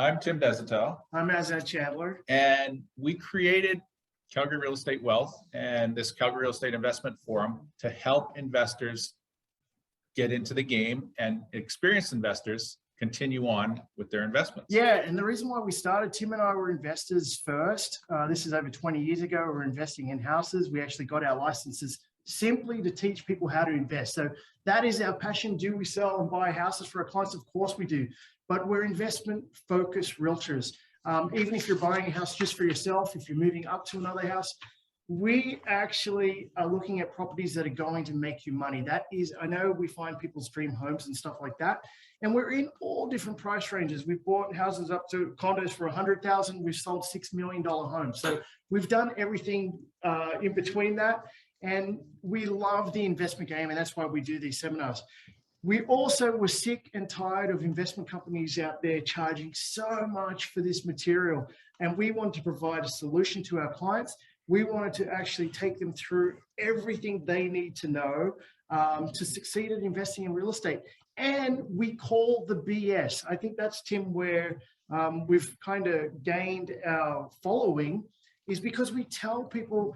I'm Tim Desautels, I'm Azad Chandler. and we created Calgary Real Estate Wealth and this Calgary Real Estate Investment Forum to help investors get into the game and experienced investors continue on with their investments. Yeah, and the reason why we started, Tim and I were investors first. This is over 20 years ago. We were investing in houses. We actually got our licenses simply to teach people how to invest. So that is our passion. Do we sell and buy houses for our clients? Of course we do. But we're investment-focused realtors. Even if you're buying a house just for yourself, if you're moving up to another house, we actually are looking at properties that are going to make you money. That is, I know we find people's dream homes and stuff like that. And we're in all different price ranges. We've bought houses up to condos for $100,000. We've sold $6 million homes. So we've done everything in between that. And we love the investment game, and that's why we do these seminars. We also were sick and tired of investment companies out there charging so much for this material. And we wanted to provide a solution to our clients. We wanted to actually take them through everything they need to know to succeed at investing in real estate. And we call the BS. I think that's, Tim, where we've kind of gained our following, is because we tell people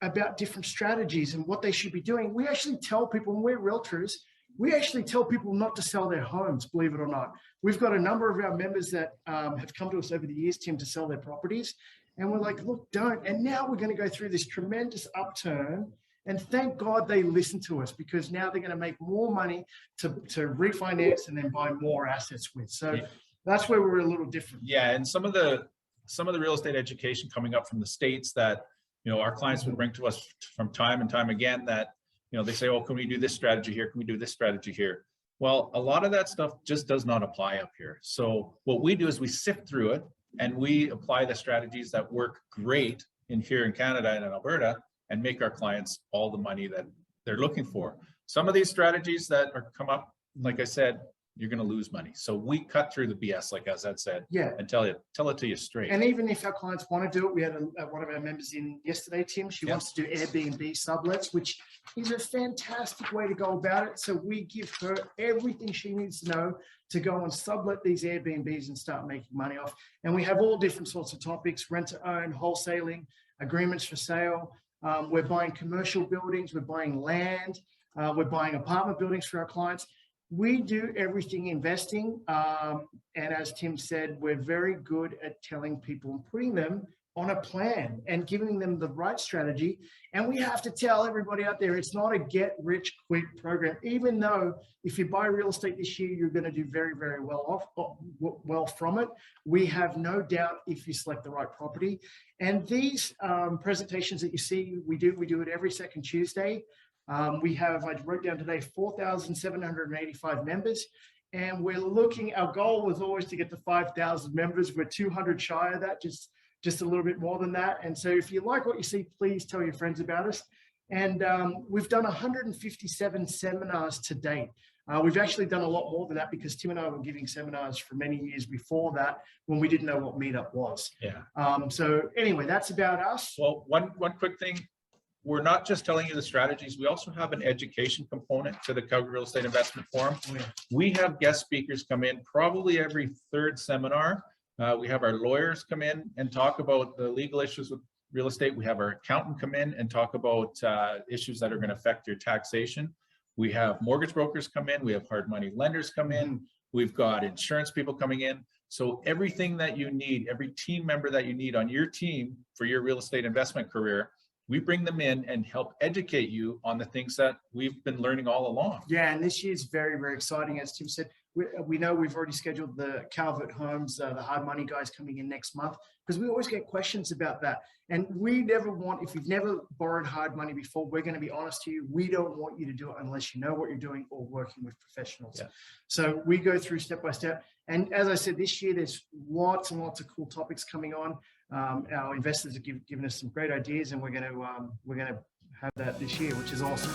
about different strategies and what they should be doing. We actually tell people, when we're realtors, we actually tell people not to sell their homes, believe it or not. We've got a number of our members that have come to us over the years, Tim, to sell their properties. And we're like, look, don't. And now we're going to go through this tremendous upturn. And thank God they listen to us, because now they're going to make more money to refinance and then buy more assets with. So that's where we're a little different. Yeah, and some of the real estate education coming up from the States that, our clients would bring to us from time and time again, that, they say, oh, can we do this strategy here? Can we do this strategy here? Well, a lot of that stuff just does not apply up here. So what we do is we sift through it and we apply the strategies that work great here in Canada and in Alberta, and make our clients all the money that they're looking for. Some of these strategies that come up, like I said, you're going to lose money. So we cut through the BS, like Azad said, and tell it to you straight. And even if our clients want to do it, we had one of our members in yesterday, Tim. She wants to do Airbnb sublets, which is a fantastic way to go about it. So we give her everything she needs to know to go and sublet these Airbnbs and start making money off. And we have all different sorts of topics: rent to own, wholesaling, agreements for sale. We're buying commercial buildings, we're buying land, we're buying apartment buildings for our clients. We do everything investing. And as Tim said, we're very good at telling people and putting them on a plan and giving them the right strategy. And we have to tell everybody out there, it's not a get rich quick program. Even though if you buy real estate this year, you're going to do very, very well from it. We have no doubt if you select the right property. And these presentations that you see, we do it every second Tuesday. We have, I wrote down today, 4,785 members. And we're looking, our goal was always to get to 5,000 members. We're 200 shy of that, just a little bit more than that. And so if you like what you see, please tell your friends about us. And we've done 157 seminars to date. We've actually done a lot more than that, because Tim and I were giving seminars for many years before that, when we didn't know what Meetup was. So anyway, that's about us. Well, one quick thing. We're not just telling you the strategies. We also have an education component to the Calgary Real Estate Investment Forum. We have guest speakers come in probably every third seminar. We have our lawyers come in and talk about the legal issues with real estate. We have our accountant come in and talk about issues that are going to affect your taxation. We have mortgage brokers come in. We have hard money lenders come in. We've got insurance people coming in. So everything that you need, every team member that you need on your team for your real estate investment career, we bring them in and help educate you on the things that we've been learning all along. Yeah, and this year's very, very exciting. As Tim said, we know we've already scheduled the Calvert Homes, the hard money guys coming in next month, because we always get questions about that. And we never want, if you've never borrowed hard money before, we're going to be honest to you, we don't want you to do it unless you know what you're doing or working with professionals. So we go through step by step. And as I said, this year, there's lots and lots of cool topics coming on. Our investors have given us some great ideas, and we're going to have that this year, which is awesome.